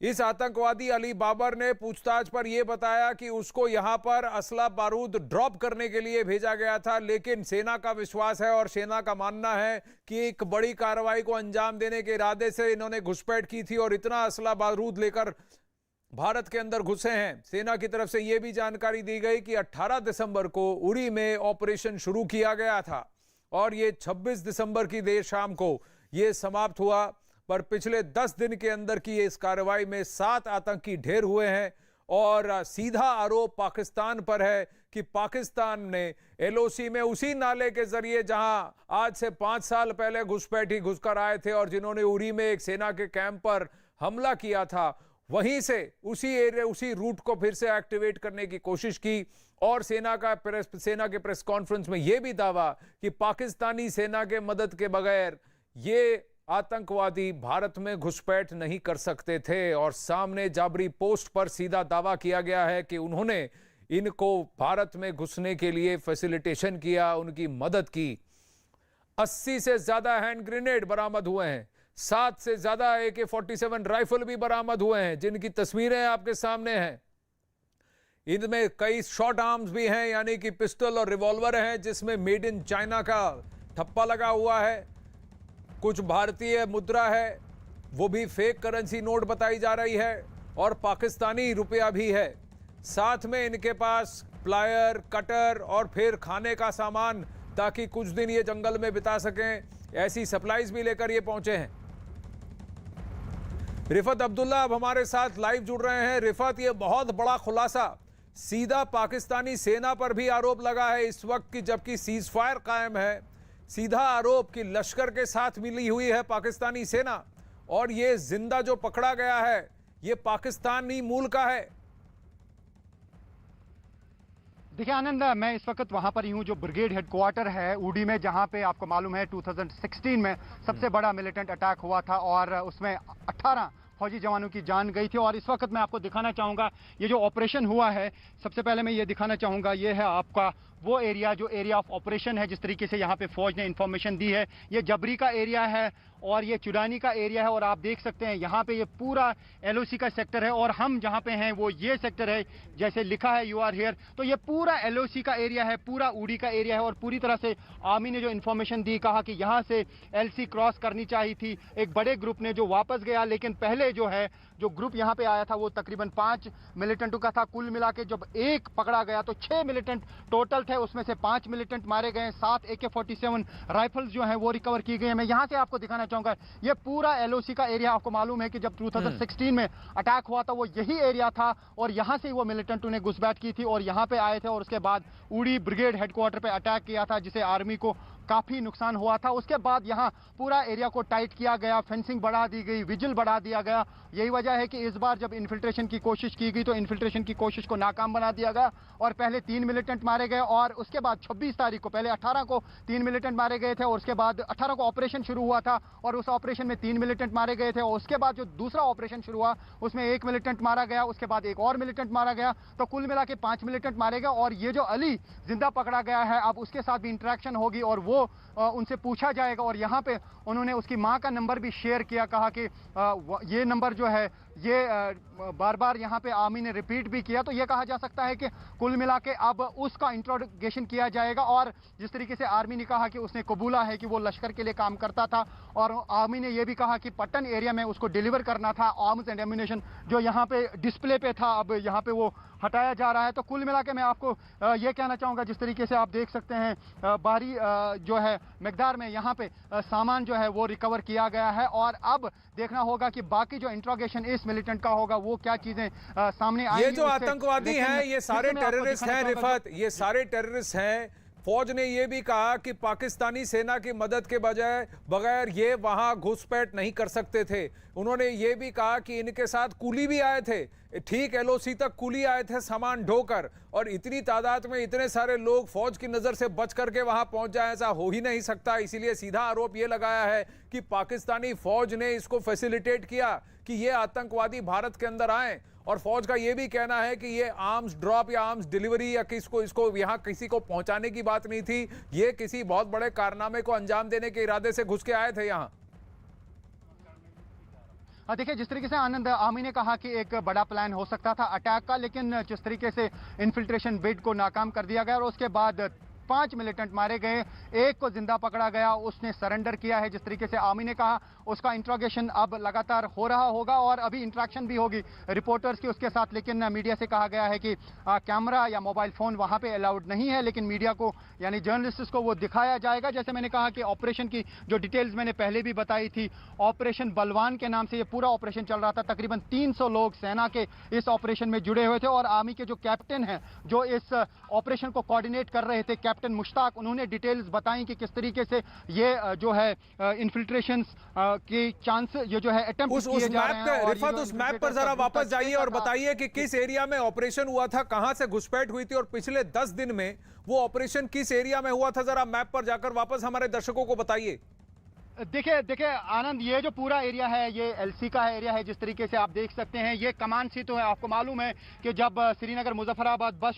इस आतंकवादी अली बाबर ने पूछताछ पर यह बताया कि उसको यहां पर असला बारूद ड्रॉप करने के लिए भेजा गया था, लेकिन सेना का विश्वास है और सेना का मानना है कि एक बड़ी कार्रवाई को अंजाम देने के इरादे से इन्होंने घुसपैठ की थी और इतना असला बारूद लेकर भारत के अंदर घुसे हैं। सेना की तरफ से यह भी जानकारी दी गई कि 18 दिसंबर को उरी में ऑपरेशन शुरू किया गया था और ये 26 दिसंबर की देर शाम को यह समाप्त हुआ, पर पिछले 10 दिन के अंदर की इस कार्रवाई में 7 आतंकी ढेर हुए हैं और सीधा आरोप पाकिस्तान पर है कि पाकिस्तान ने LOC में उसी नाले के जरिए जहां आज से 5 साल पहले घुसपैठी घुसकर आए थे और जिन्होंने उरी में एक सेना के कैंप पर हमला किया था, वहीं से उसी रूट को फिर से एक्टिवेट करने की कोशिश की। और सेना के प्रेस कॉन्फ्रेंस में यह भी दावा कि पाकिस्तानी सेना के मदद के बगैर ये आतंकवादी भारत में घुसपैठ नहीं कर सकते थे और सामने जाबरी पोस्ट पर सीधा दावा किया गया है कि उन्होंने इनको भारत में घुसने के लिए फैसिलिटेशन किया, उनकी मदद की। 80 से ज्यादा हैंड ग्रेनेड बरामद हुए हैं, 7 से ज्यादा AK-47 राइफल भी बरामद हुए हैं, जिनकी तस्वीरें आपके सामने हैं। इनमें कई शॉर्ट आर्म्स भी हैं, यानी कि पिस्टल और रिवॉल्वर हैं, जिसमें मेड इन चाइना का ठप्पा लगा हुआ है। कुछ भारतीय मुद्रा है, वो भी फेक करेंसी नोट बताई जा रही है, और पाकिस्तानी रुपया भी है। साथ में इनके पास प्लायर, कटर और फिर खाने का सामान, ताकि कुछ दिन ये जंगल में बिता सकें। ऐसी सप्लाईज भी लेकर ये पहुंचे हैं। रिफत अब्दुल्ला अब हमारे साथ लाइव जुड़ रहे हैं। रिफत, ये बहुत बड़ा खुलासा सीधा पाकिस्तानी सेना पर भी आरोप लगा है इस वक्त की, जबकि सीज फायर कायम है। सीधा आरोप कि लश्कर के साथ मिली हुई है पाकिस्तानी सेना, और ये जिंदा जो पकड़ा गया है ये पाकिस्तानी मूल का है। देखिए आनंद, मैं इस वक्त वहां पर ही हूं जो ब्रिगेड हेडक्वार्टर है उड़ी में, जहां पे आपको मालूम है 2016 में सबसे बड़ा मिलिटेंट अटैक हुआ था और उसमें 18 फौजी जवानों की जान गई थी। और इस वक्त मैं आपको दिखाना चाहूँगा ये जो ऑपरेशन हुआ है, सबसे पहले मैं ये दिखाना चाहूँगा, ये है आपका वो एरिया जो एरिया ऑफ ऑपरेशन है। जिस तरीके से यहाँ पे फौज ने इंफॉर्मेशन दी है, ये जबरी का एरिया है और ये चुरानी का एरिया है। और आप देख सकते हैं यहाँ पे ये पूरा LOC का सेक्टर है, और हम जहाँ पे हैं वो ये सेक्टर है, जैसे लिखा है यू आर हियर। तो ये पूरा LOC का एरिया है, पूरा उड़ी का एरिया है। और पूरी तरह से आर्मी ने जो इंफॉर्मेशन दी, कहा कि यहाँ से LC क्रॉस करनी चाहिए थी। एक बड़े ग्रुप ने जो वापस गया, लेकिन पहले जो है जो ग्रुप यहाँ पे आया था वो तकरीबन 5 मिलिटेंटों का था। कुल मिला के जब एक पकड़ा गया तो 6 मिलिटेंट टोटल थे, उसमें से 5 मिलिटेंट मारे गए। 7 AK-47 राइफल्स जो हैं वो रिकवर की गई है। मैं यहाँ से आपको दिखाना चाहूँगा, ये पूरा LOC का एरिया। आपको मालूम है कि जब 2016 में अटैक हुआ था वो यही एरिया था, और यहाँ से वो मिलिटेंटों ने घुसपैठ की थी और यहाँ पे आए थे, और उसके बाद उड़ी ब्रिगेड हेडक्वार्टर पे अटैक किया था, जिसे आर्मी को काफी नुकसान हुआ था। उसके बाद यहाँ पूरा एरिया को टाइट किया गया, फेंसिंग बढ़ा दी गई, विजिल बढ़ा दिया गया। यही वजह है कि इस बार जब इन्फिल्ट्रेशन की कोशिश की गई तो इन्फिल्ट्रेशन की कोशिश को नाकाम बना दिया गया, और पहले 3 मिलिटेंट मारे गए, और उसके बाद 26 तारीख को, पहले 18 को 3 मिलिटेंट मारे गए थे, और उसके बाद 18 को ऑपरेशन शुरू हुआ था और उस ऑपरेशन में 3 मिलिटेंट मारे गए थे। और उसके बाद जो दूसरा ऑपरेशन शुरू हुआ उसमें 1 मिलिटेंट मारा गया, उसके बाद एक और मिलिटेंट मारा गया, तो कुल मिला के 5 मिलिटेंट मारे गए। और ये जो अली जिंदा पकड़ा गया है, अब उसके साथ भी इंटरेक्शन होगी और वो उनसे पूछा जाएगा। और यहाँ पे उन्होंने उसकी मां का नंबर भी शेयर किया, कहा कि ये नंबर जो है ये बार बार यहाँ पे आर्मी ने रिपीट भी किया। तो ये कहा जा सकता है कि कुल मिला के अब उसका इंट्रोगेशन किया जाएगा। और जिस तरीके से आर्मी ने कहा कि उसने कबूला है कि वो लश्कर के लिए काम करता था, और आर्मी ने यह भी कहा कि पट्टन एरिया में उसको डिलीवर करना था आर्म्स एंड एम्यूनेशन जो यहाँ पे डिस्प्ले पे था, अब यहाँ पे वो हटाया जा रहा है। तो कुल मिला के मैं आपको ये कहना चाहूँगा, जिस तरीके से आप देख सकते हैं भारी जो है मिकदार में यहाँ पे सामान जो है वो रिकवर किया गया है। और अब देखना होगा कि बाकी जो इंट्रोगेशन इस मिलिटेंट का होगा वो क्या चीजें सामने आएंगी। ये जो आतंकवादी हैं ये सारे टेररिस्ट हैं रिफत, ये सारे टेररिस्ट हैं। फौज ने यह भी कहा कि पाकिस्तानी सेना की मदद के बगैर ये वहां घुसपैठ नहीं कर सकते थे। उन्होंने ये भी कहा कि इनके साथ कुली भी आए थे, ठीक LOC तक कुली आए थे सामान ढोकर, और इतनी तादाद में इतने सारे लोग फौज की नजर से बच करके वहां पहुंच जाए, ऐसा हो ही नहीं सकता। इसीलिए सीधा आरोप ये लगाया है कि पाकिस्तानी फौज ने इसको फैसिलिटेट किया कि ये आतंकवादी भारत के अंदर आए। और फौज का यह भी कहना है कि ये आर्म्स ड्रॉप या आर्म्स डिलीवरी या इसको यहाँ किसी को पहुंचाने की बात नहीं थी, ये किसी बहुत बड़े कारनामे को अंजाम देने के इरादे से घुस के आए थे यहाँ। देखिए, जिस तरीके से आनंद आर्मी ने कहा कि एक बड़ा प्लान हो सकता था अटैक का, लेकिन जिस तरीके से इन्फिल्ट्रेशन बिड को नाकाम कर दिया गया और उसके बाद 5 मिलिटेंट मारे गए, एक को जिंदा पकड़ा गया, उसने सरेंडर किया है। जिस तरीके से आर्मी ने कहा उसका इंट्रोगेशन अब लगातार हो रहा होगा और अभी इंटरेक्शन भी होगी रिपोर्टर्स की उसके साथ। लेकिन मीडिया से कहा गया है कि कैमरा या मोबाइल फोन वहां पे अलाउड नहीं है, लेकिन मीडिया को यानी जर्नलिस्ट को वो दिखाया जाएगा। जैसे मैंने कहा कि ऑपरेशन की जो डिटेल्स मैंने पहले भी बताई थी, ऑपरेशन बलवान के नाम से ये पूरा ऑपरेशन चल रहा था। तकरीबन 300 लोग सेना के इस ऑपरेशन में जुड़े हुए थे और आर्मी के जो कैप्टन हैं जो इस ऑपरेशन को कोऑर्डिनेट कर रहे थे, कैप्टन मुश्ताक, उन्होंने डिटेल्स बताई कि किस तरीके से ये जो है इन्फिल्ट्रेशन के चांस ये जो है अटेम्प्ट किए जा रहे हैं। रिफत, उस मैप पर जरा वापस जाइए और बताइए कि किस एरिया में ऑपरेशन हुआ था, कहां से घुसपैठ हुई थी और पिछले 10 दिन में वो ऑपरेशन किस एरिया में हुआ था। जरा मैप पर जाकर वापस हमारे दर्शकों को बताइए। देखिए आनंद, ये जो पूरा एरिया है ये एलसी का एरिया है। जिस तरीके से आप देख सकते हैं ये कमान सेतु है। आपको मालूम है कि जब श्रीनगर मुजफ्फराबाद बस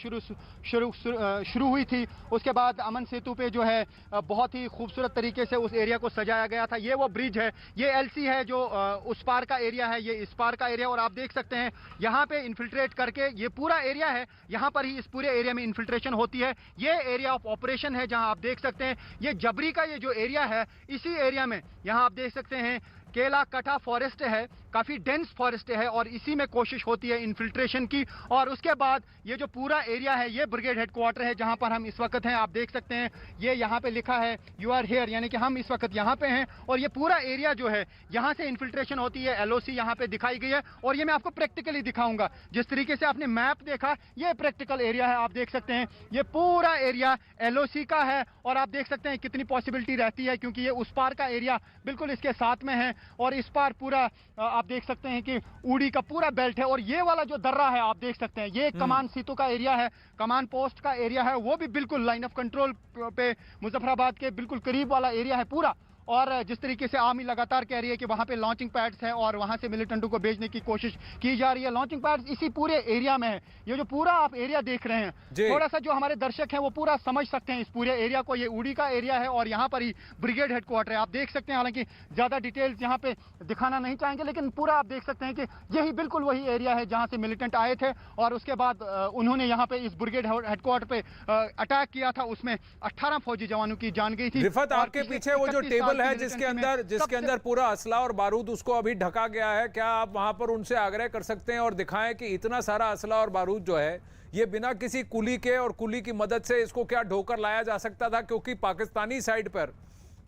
शुरू हुई थी, उसके बाद अमन सेतु पे जो है बहुत ही खूबसूरत तरीके से उस एरिया को सजाया गया था। ये वो ब्रिज है, ये एलसी है जो उस पार का एरिया है, ये इस पार का एरिया। और आप देख सकते हैं यहाँ पे इन्फिल्ट्रेट करके ये पूरा एरिया है, यहाँ पर ही इस पूरे एरिया में इन्फिल्ट्रेशन होती है। ये एरिया ऑफ ऑपरेशन है जहाँ आप देख सकते हैं ये जबरी का ये जो एरिया है, इसी एरिया में यहाँ आप देख सकते हैं केला कटा फॉरेस्ट है, काफी डेंस फॉरेस्ट है और इसी में कोशिश होती है इन्फिल्ट्रेशन की। और उसके बाद ये जो पूरा एरिया है ये ब्रिगेड हेडक्वार्टर है जहां पर हम इस वक्त हैं। आप देख सकते हैं ये यहाँ पे लिखा है यू आर हियर, यानी कि हम इस वक्त यहाँ पे हैं। और ये पूरा एरिया जो है यहाँ से इन्फिल्ट्रेशन होती है। एलओसी यहाँ पे दिखाई गई है और ये मैं आपको प्रैक्टिकली दिखाऊंगा। जिस तरीके से आपने मैप देखा ये प्रैक्टिकल एरिया है। आप देख सकते हैं ये पूरा एरिया एलओसी का है और आप देख सकते हैं कितनी पॉसिबिलिटी रहती है क्योंकि ये उस पार का एरिया बिल्कुल इसके साथ में है और इस पार पूरा आप देख सकते हैं कि उड़ी का पूरा बेल्ट है। और ये वाला जो दर्रा है आप देख सकते हैं ये कमान सीतों का एरिया है, कमान पोस्ट का एरिया है, वो भी बिल्कुल लाइन ऑफ कंट्रोल पे मुजफ्फराबाद के बिल्कुल करीब वाला एरिया है पूरा। और जिस तरीके से आर्मी लगातार कह रही है कि वहां पे लॉन्चिंग पैड्स हैं और वहां से मिलिटेंटों को भेजने की कोशिश की जा रही है। लॉन्चिंग पैड्स इसी पूरे एरिया में है। ये जो पूरा आप एरिया देख रहे हैं, थोड़ा सा जो हमारे दर्शक हैं वो पूरा समझ सकते हैं इस पूरे एरिया को। ये उड़ी का एरिया है और यहाँ पर ही ब्रिगेड हेडक्वार्टर है। आप देख सकते हैं, हालांकि ज्यादा डिटेल्स यहाँ पे दिखाना नहीं चाहेंगे, लेकिन पूरा आप देख सकते हैं कि यही बिल्कुल वही एरिया है जहाँ से मिलिटेंट आए थे और उसके बाद उन्होंने यहाँ पे इस ब्रिगेड हेडक्वार्टर पे अटैक किया था। उसमें 18 फौजी जवानों की जान गई थी। रिफत, आपके पीछे वो जो टेबल है जिसके अंदर पूरा असला और बारूद उसको अभी ढका गया है, क्या आप वहां पर उनसे आग्रह कर सकते हैं और दिखाएं कि इतना सारा असला और बारूद जो है ये बिना किसी कुली के और कुली की मदद से इसको क्या ढोकर लाया जा सकता था? क्योंकि पाकिस्तानी साइड पर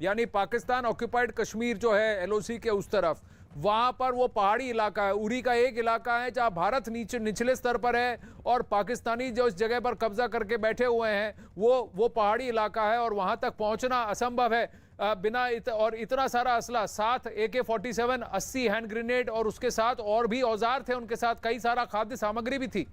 यानी पाकिस्तान ऑक्यूपाइड कश्मीर जो है एलओसी के उस तरफ, वहां पर वो पहाड़ी इलाका है, उड़ी का एक इलाका है जहां भारत निचले स्तर पर है और पाकिस्तानी जो इस जगह पर कब्जा करके बैठे हुए हैं वो पहाड़ी इलाका है और वहां तक पहुंचना असंभव है बिना और इतना सारा असला, साथ AK-47, 80 हैंड ग्रेनेड और उसके साथ और भी औजार थे, उनके साथ कई सारा खाद्य सामग्री भी थी।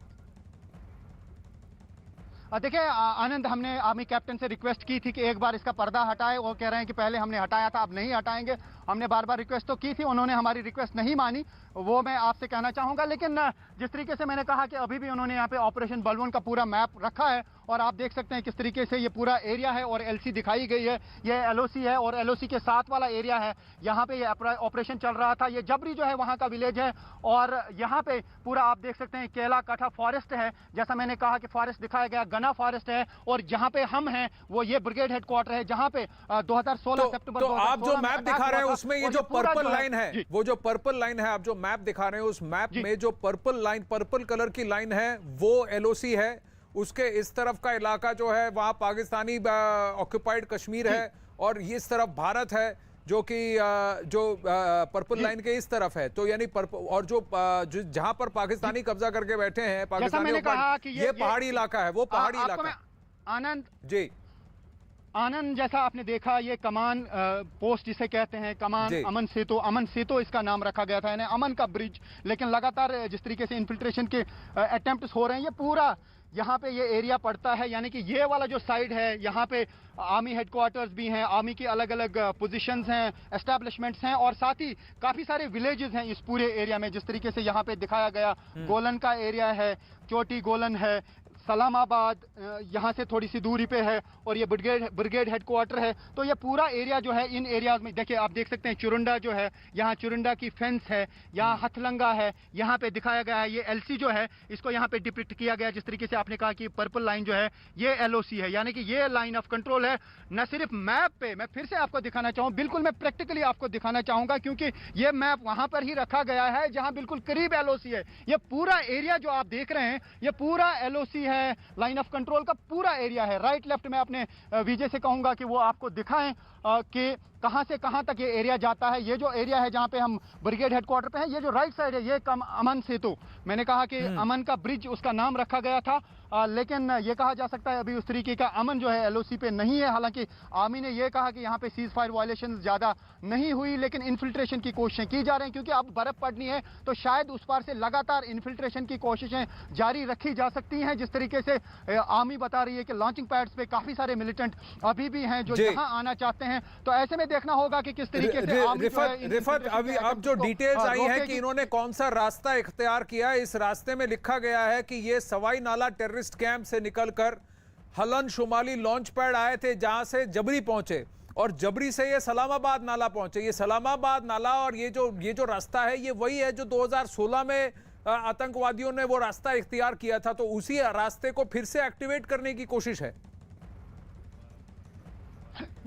देखिए आनंद, हमने आर्मी कैप्टन से रिक्वेस्ट की थी कि एक बार इसका पर्दा हटाए। वो कह रहे हैं कि पहले हमने हटाया था, अब नहीं हटाएंगे। हमने बार बार रिक्वेस्ट तो की थी, उन्होंने हमारी रिक्वेस्ट नहीं मानी, वो मैं आपसे कहना चाहूंगा। लेकिन जिस तरीके से मैंने कहा कि अभी भी उन्होंने यहाँ पे ऑपरेशन बलवन का पूरा मैप रखा है और आप देख सकते हैं किस तरीके से ये पूरा एरिया है और एलसी दिखाई गई है। ये एलओसी है और एलओसी के साथ वाला एरिया है, यहाँ पे ये ऑपरेशन चल रहा था। ये जबरी जो है वहाँ का विलेज है और यहाँ पे पूरा आप देख सकते हैं केला काठा फॉरेस्ट है। जैसा मैंने कहा कि फॉरेस्ट दिखाया गया, गना फॉरेस्ट है और जहाँ पे हम हैं वो ये ब्रिगेड हेडक्वार्टर है जहाँ पे 2016 सितंबर तो आप जो मैप दिखा रहे हैं उसमें ये जो पर्पल लाइन है, वो जो पर्पल लाइन है, आप जो मैप दिखा रहे हैं उस मैप में जो पर्पल कलर की लाइन है वो एलओसी है। उसके इस तरफ का इलाका जो है वहां पाकिस्तानी ऑक्यूपाइड कश्मीर है और इस तरफ भारत है जो कि जो पर्पल लाइन के इस तरफ है। तो यानी और जो जहां पर पाकिस्तानी कब्जा करके बैठे हैं पाकिस्तानी, ये पहाड़ी इलाका है, वो पहाड़ी इलाका। आनंद जी, आनंद, जैसा आपने देखा ये कमान पोस्ट जिसे कहते हैं, कमान अमन सेतु इसका नाम रखा गया था, यानी अमन का ब्रिज। लेकिन लगातार जिस तरीके से इन्फिल्ट्रेशन के अटेम्प्ट्स हो रहे हैं, ये पूरा यहाँ पे ये एरिया पड़ता है। यानी कि ये वाला जो साइड है यहाँ पे आर्मी हेडक्वार्टर्स भी हैं, आर्मी की अलग अलग पोजीशंस हैं, एस्टैब्लिशमेंट्स हैं और साथ ही काफी सारे विलेजेस हैं इस पूरे एरिया में। जिस तरीके से यहाँ पे दिखाया गया, गोलन का एरिया है, चोटी गोलन है, सलामाबाद यहाँ से थोड़ी सी दूरी पे है और ये ब्रिगेड हेडक्वार्टर है। तो ये पूरा एरिया जो है इन एरियाज में देखिए, आप देख सकते हैं चुरुंडा जो है, यहाँ चुरुंडा की फेंस है, यहाँ हथलंगा है, यहाँ पे दिखाया गया है। ये एलसी जो है इसको यहाँ पे डिपिक्ट किया गया। जिस तरीके से आपने कहा कि पर्पल लाइन जो है ये एलओसी है, यानी कि ये लाइन ऑफ कंट्रोल है। न सिर्फ मैप पे, मैं फिर से आपको दिखाना चाहूँ, बिल्कुल मैं प्रैक्टिकली आपको दिखाना चाहूंगा क्योंकि ये मैप वहां पर ही रखा गया है जहां बिल्कुल करीब एलओसी है। ये पूरा एरिया जो आप देख रहे हैं ये पूरा एलओसी है, लाइन ऑफ कंट्रोल का पूरा एरिया है। राइट लेफ्ट में अपने विजय से कहूंगा कि वो आपको दिखाएं कि कहां से कहां तक ये एरिया जाता है। ये जो एरिया है जहां पे हम ब्रिगेड हेडक्वार्टर पे हैं, ये जो राइट साइड है ये अमन सेतु, मैंने कहा कि अमन का ब्रिज उसका नाम रखा गया था। लेकिन ये कहा जा सकता है अभी उस तरीके का अमन जो है एलओसी पे नहीं है। हालांकि आर्मी ने ये कहा कि यहाँ पे सीज फायर वायलेशन ज्यादा नहीं हुई, लेकिन इन्फिल्ट्रेशन की कोशिशें की जा रही हैं क्योंकि अब बर्फ पड़नी है तो शायद उस पार से लगातार इन्फिल्ट्रेशन की कोशिशें जारी रखी जा सकती हैं। जिस तरीके से आर्मी बता रही है कि लॉन्चिंग पैड्स पे काफी सारे मिलिटेंट अभी भी हैं जो यहाँ आना चाहते हैं। तो ऐसे में देखना होगा कि किस तरीके से आर्मी जो है इन रिफत infiltration अभी के अब जो activities को, डिटेल्स आई है कि रोकेगी। इन्होंने कौन सा रास्ता इख्तियार किया, इस रास्ते में लिखा गया है कि ये सवाई नाला टेररिस्ट कैंप से निकलकर हलन शुमाली लॉन्च पैड आए थे, जहां से जबरी पहुंचे और जबरी से ये सलामाबाद नाला पहुंचे। ये सलामाबाद नाला और ये जो रास्ता है, ये वही है जो 2016 में आतंकवादियों ने वो रास्ता इख्तियार किया था, तो उसी रास्ते को फिर से एक्टिवेट करने की कोशिश है।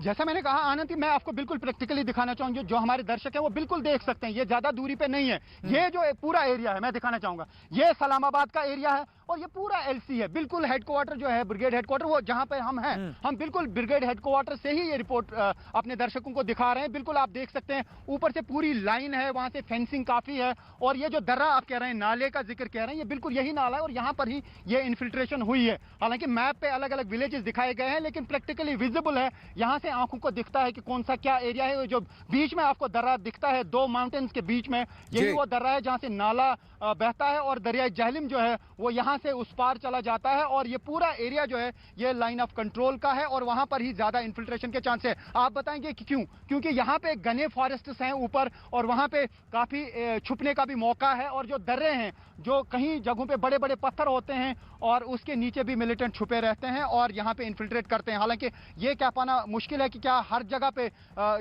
जैसा मैंने कहा आनंद, मैं आपको बिल्कुल प्रैक्टिकली दिखाना चाहूंगा, जो हमारे दर्शक हैं वो बिल्कुल देख सकते हैं, ये ज्यादा दूरी पे नहीं है। ये जो पूरा एरिया है मैं दिखाना चाहूंगा, ये सलामाबाद का एरिया है और ये पूरा एलसी है। बिल्कुल हेडक्वार्टर जो है, ब्रिगेड हेडक्वार्टर, वो जहां पे हम हैं, हम बिल्कुल ब्रिगेड हेडक्वार्टर से ही ये रिपोर्ट अपने दर्शकों को दिखा रहे हैं। बिल्कुल आप देख सकते हैं, ऊपर से पूरी लाइन है, वहां से फेंसिंग काफी है और ये जो दर्रा आप कह रहे हैं, नाले का जिक्र कह रहे हैं, ये बिल्कुल यही नाला है और यहाँ पर ही ये इन्फिल्ट्रेशन हुई है। हालांकि मैप पे अलग अलग विलेजेस दिखाए गए हैं, लेकिन प्रैक्टिकली विजिबल है, यहाँ से आंखों को दिखता है कि कौन सा क्या एरिया है। जो बीच में आपको दर्रा दिखता है, दो माउंटेन्स के बीच में, यही वो दर्रा है जहां से नाला बहता है और दरियाई जहलिम जो है वो यहां से उस पार चला जाता है और ये पूरा एरिया जो है ये लाइन ऑफ कंट्रोल का है और वहां पर ही ज्यादा इन्फिल्ट्रेशन के चांस है। आप बताएंगे कि क्यों? क्योंकि यहाँ पे घने फॉरेस्ट्स हैं ऊपर और वहां पे काफी छुपने का भी मौका है और जो दर्रे हैं, जो कहीं जगहों पे बड़े बड़े पत्थर होते हैं और उसके नीचे भी मिलिटेंट छुपे रहते हैं और यहाँ पे इन्फिल्ट्रेट करते हैं। हालांकि ये कह पाना मुश्किल है कि क्या हर जगह पे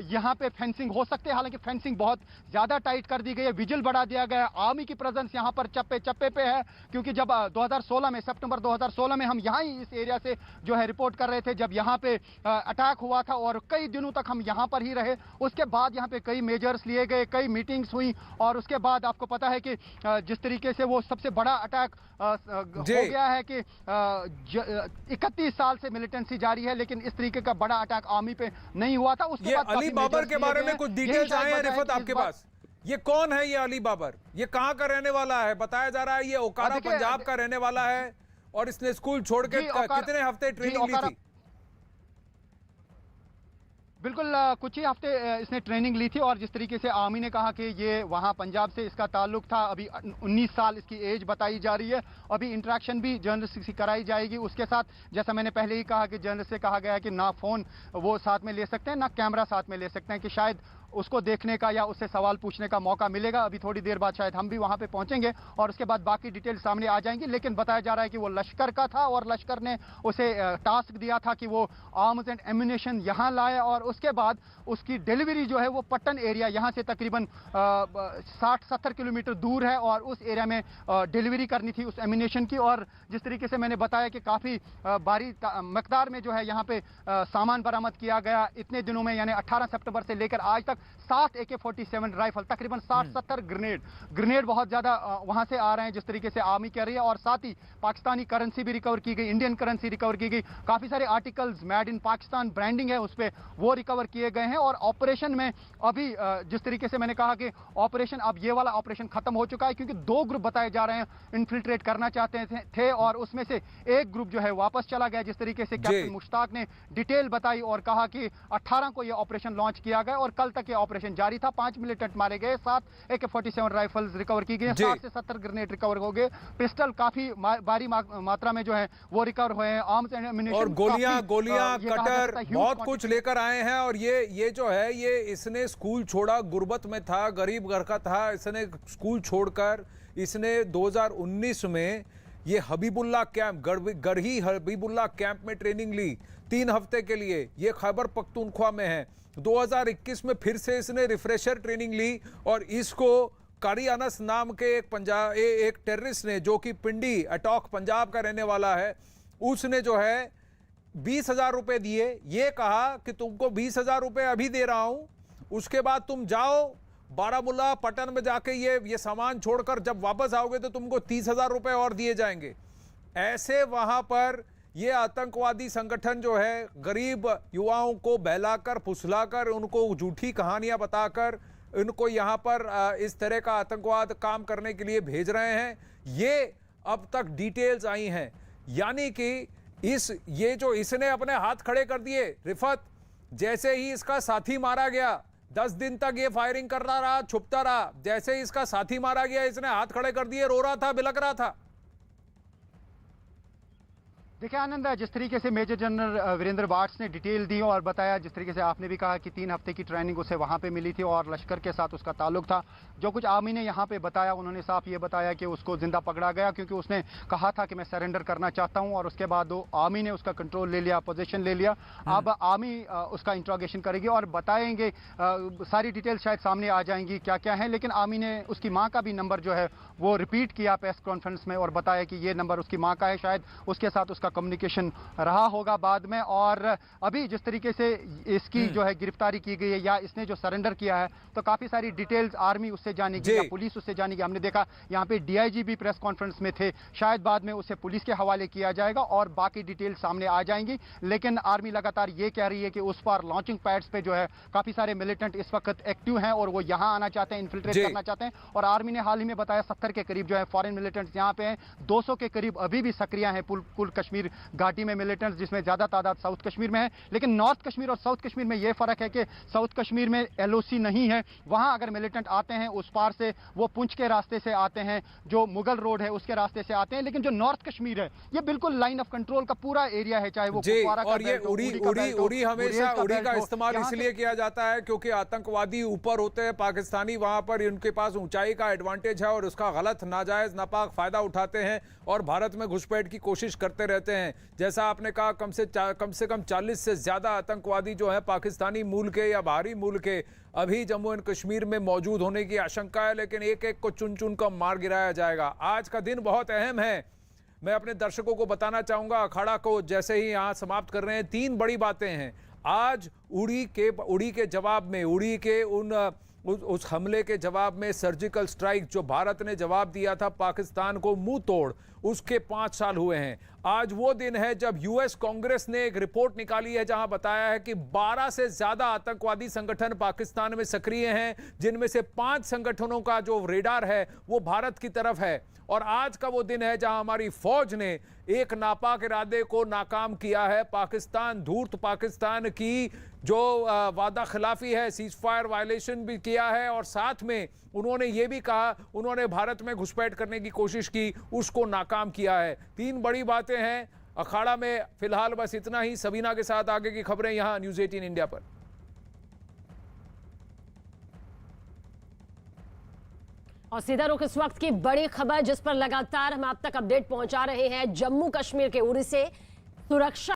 यहाँ पे फेंसिंग हो सकते हैं। हालांकि फेंसिंग बहुत ज्यादा टाइट कर दी गई है, विजिल बढ़ा दिया गया है, आर्मी की प्रेजेंस यहाँ पर चप्पे चप्पे पे है। क्योंकि जब 2016 में, सितंबर 2016 में हम यहाँ ही इस एरिया से जो है रिपोर्ट कर रहे थे, जब यहाँ पे अटैक हुआ था और कई दिनों तक हम यहाँ पर ही रहे। उसके बाद यहाँ पे कई मेजर्स लिए गए, कई मीटिंग्स हुई और उसके बाद आपको पता है कि जिस तरीके से वो सबसे बड़ा अटैक हो गया है कि 31 साल से मिलिटेंसी जारी है, लेकिन इस तरीके का बड़ा अटैक आर्मी पे नहीं हुआ था। उसके बाद अली बाबर के बारे में कुछ डिटेल्स आए हैं रिफत आपके पास? ये कौन है ये अली बाबर? ये कहां का रहने वाला है? बताया जा रहा है ये ओकारा पंजाब का रहने वाला है और इसने स्कूल छोड़ के कितने हफ्ते ट्रेनिंग ली थी? बिल्कुल कुछ ही हफ्ते इसने ट्रेनिंग ली थी और जिस तरीके से आर्मी ने कहा कि ये वहाँ पंजाब से इसका ताल्लुक था। अभी 19 साल इसकी एज बताई जा रही है। अभी इंटरेक्शन भी जर्नलिस्ट से कराई जाएगी उसके साथ। जैसा मैंने पहले ही कहा कि जर्नलिस्ट से कहा गया है कि ना फ़ोन वो साथ में ले सकते हैं, ना कैमरा साथ में ले सकते हैं, कि शायद उसको देखने का या उससे सवाल पूछने का मौका मिलेगा। अभी थोड़ी देर बाद शायद हम भी वहां पे पहुंचेंगे और उसके बाद बाकी डिटेल सामने आ जाएंगी। लेकिन बताया जा रहा है कि वो लश्कर का था और लश्कर ने उसे टास्क दिया था कि वो आर्म्स एंड एम्यूनेशन यहाँ लाए और उसके बाद उसकी डिलीवरी जो है वो पट्टन एरिया, यहाँ से तकरीबन 60-70 किलोमीटर दूर है और उस एरिया में डिलीवरी करनी थी उस एम्यूनेशन की। और जिस तरीके से मैंने बताया कि काफ़ी भारी मकदार में जो है यहाँ पे सामान बरामद किया गया इतने दिनों में, यानी 18 सितंबर से लेकर आज तक 7 AK-47 राइफल, तकरीबन 60-70 ग्रेनेड बहुत ज्यादा वहां से आ रहे हैं जिस तरीके से आर्मी कह रही है। और साथ ही पाकिस्तानी करेंसी भी रिकवर की गई, इंडियन करेंसी रिकवर की गई, काफी सारे articles made in Pakistan branding है उस पर, वो रिकवर किए गए हैं। और ऑपरेशन में अभी जिस तरीके से मैंने कहा कि ऑपरेशन, अब ये वाला ऑपरेशन खत्म हो चुका है क्योंकि 2 ग्रुप बताए जा रहे हैं इन्फिल्ट्रेट करना चाहते थे और उसमें से एक ग्रुप जो है वापस चला गया। जिस तरीके से कैप्टन मुश्ताक ने डिटेल बताई और कहा कि 18 को यह ऑपरेशन लॉन्च किया गया और कल तक ऑपरेशन जारी था। 5 मिलिटेंट मारे गए, 7 AK-47 राइफल्स रिकवर की गई, 60 से 70 ग्रेनेड रिकवर हो गए, पिस्टल काफी भारी मात्रा में जो है वो रिकवर हुए हैं, आर्म्स एंड एम्यूनिशन और गोलियां कटर बहुत कुछ लेकर आए हैं। और ये जो है ये इसने स्कूल छोड़ा, गुर्बत में था, गरीब घर का था, इसने स्कूल छोड़कर इसने 2019 में ये हबीबुल्लाह कैंप, गढ़ही हबीबुल्लाह कैंप में ट्रेनिंग ली 3 हफ्ते के लिए। ये खैबर पख्तूनख्वा में है। 2021 में फिर से इसने रिफ्रेशर ट्रेनिंग ली और इसको कारी अनस नाम के एक टेररिस्ट ने, जो कि पिंडी अटॉक पंजाब का रहने वाला है, उसने जो है 20,000 रुपए दिए। ये कहा कि तुमको 20,000 रुपए अभी दे रहा हूं, उसके बाद तुम जाओ बारामूला पटन में जाके ये सामान छोड़कर जब वापस आओगे तो तुमको 30,000 रुपए और दिए जाएंगे। ऐसे वहां पर ये आतंकवादी संगठन जो है गरीब युवाओं को बहलाकर फुसलाकर उनको झूठी कहानियां बताकर इनको यहां पर इस तरह का आतंकवाद काम करने के लिए भेज रहे हैं। ये अब तक डिटेल्स आई हैं, यानी कि ये जो इसने अपने हाथ खड़े कर दिए रिफत, जैसे ही इसका साथी मारा गया 10 दिन तक ये फायरिंग करता रहा, छुपता रहा, जैसे ही इसका साथी मारा गया इसने हाथ खड़े कर दिए, रो रहा था, बिलक रहा था। देखिए आनंद, जिस तरीके से मेजर जनरल वीरेंद्र बाट्स ने डिटेल दी और बताया, जिस तरीके से आपने भी कहा कि 3 हफ्ते की ट्रेनिंग उसे वहां पे मिली थी और लश्कर के साथ उसका ताल्लुक था। जो कुछ आर्मी ने यहाँ पे बताया, उन्होंने साफ ये बताया कि उसको जिंदा पकड़ा गया क्योंकि उसने कहा था कि मैं सरेंडर करना चाहता हूँ, और उसके बाद आर्मी ने उसका कंट्रोल ले लिया, पोजीशन ले लिया। अब आर्मी उसका इंट्रोगेशन करेगी और बताएंगे, सारी डिटेल शायद सामने आ जाएंगी क्या क्या है। लेकिन आर्मी ने उसकी माँ का भी नंबर जो है वो रिपीट किया प्रेस कॉन्फ्रेंस में और बताया कि ये नंबर उसकी माँ का है, शायद उसके साथ उसका कम्युनिकेशन रहा होगा बाद में। और अभी जिस तरीके से इसकी जो है गिरफ्तारी की गई है या इसने जो सरेंडर किया है, तो काफी सारी डिटेल्स आर्मी उससे जानेगी या पुलिस उससे जानेगी। हमने देखा यहाँ पे डीआईजी भी प्रेस कॉन्फ्रेंस में थे, शायद बाद में उसे पुलिस के हवाले किया जाएगा और बाकी डिटेल सामने आ जाएंगी। लेकिन आर्मी लगातार ये कह रही है कि उस पर लॉन्चिंग पैड्स पे जो है काफी सारे मिलिटेंट इस वक्त एक्टिव हैं और वो यहाँ आना चाहते हैं, इन्फिल्ट्रेट करना चाहते हैं। और आर्मी ने हाल ही में बताया 70 के करीब जो है फॉरेन मिलिटेंट्स यहाँ पे हैं, 200 के करीब अभी भी सक्रिय हैं कुल कश्मीर घाटी में मिलिटेंट्स, जिसमें ज्यादा तादाद साउथ कश्मीर में है। लेकिन नॉर्थ कश्मीर और साउथ कश्मीर में यह फर्क है कि साउथ कश्मीर में एलओसी नहीं है, वहां अगर मिलिटेंट आते हैं उस पार से वो पुंछ के रास्ते से आते हैं, जो मुगल रोड है उसके रास्ते से आते हैं। लेकिन जो नॉर्थ कश्मीर है ये बिल्कुल लाइन ऑफ कंट्रोल का पूरा एरिया है, चाहे वो कुपवारा का और ये उड़ी हमेशा उड़ी का इस्तेमाल इसलिए किया जाता है क्योंकि आतंकवादी ऊपर होते हैं पाकिस्तानी, वहां पर उनके पास ऊंचाई का एडवांटेज है और उसका गलत नाजायज नापाक फायदा उठाते हैं और भारत में घुसपैठ की कोशिश करते रहते हैं। जैसा आपने कहा, कम से कम 40 से ज्यादा आतंकवादी जो है पाकिस्तानी मूल के या बाहरी मूल के अभी जम्मू एंड कश्मीर में मौजूद होने की आशंका है, लेकिन एक एक को चुन चुन कर मार गिराया जाएगा। आज का दिन बहुत अहम है। मैं अपने दर्शकों को बताना चाहूंगा, अखाड़ा को जैसे ही यहां समाप्त कर रहे हैं, 3 बड़ी बातें हैं आज। उड़ी के जवाब में, उड़ी के उस हमले के जवाब में सर्जिकल स्ट्राइक जो भारत ने जवाब दिया था पाकिस्तान को मुंह तोड़, उसके 5 साल हुए हैं। आज वो दिन है जब यूएस कांग्रेस ने एक रिपोर्ट निकाली है जहां बताया है कि 12 से ज्यादा आतंकवादी संगठन पाकिस्तान में सक्रिय हैं, जिनमें से 5 संगठनों का जो रेडार है वो भारत की तरफ है। और आज का वो दिन है जहां हमारी फौज ने एक नापाक इरादे को नाकाम किया है। पाकिस्तान, धूर्त पाकिस्तान की जो वादा खिलाफी है, सीज फायर वायलेशन भी किया है और साथ में उन्होंने ये भी कहा, उन्होंने भारत में घुसपैठ करने की कोशिश की, उसको नाकाम किया है। 3 बड़ी बातें हैं अखाड़ा में। फिलहाल बस इतना ही। सबीना के साथ आगे की खबरें यहां न्यूज़ 18 इंडिया पर। और सीधा रुख इस वक्त की बड़ी खबर जिस पर लगातार हम आप तक अपडेट पहुंचा रहे हैं। जम्मू कश्मीर के उड़ी से सुरक्षा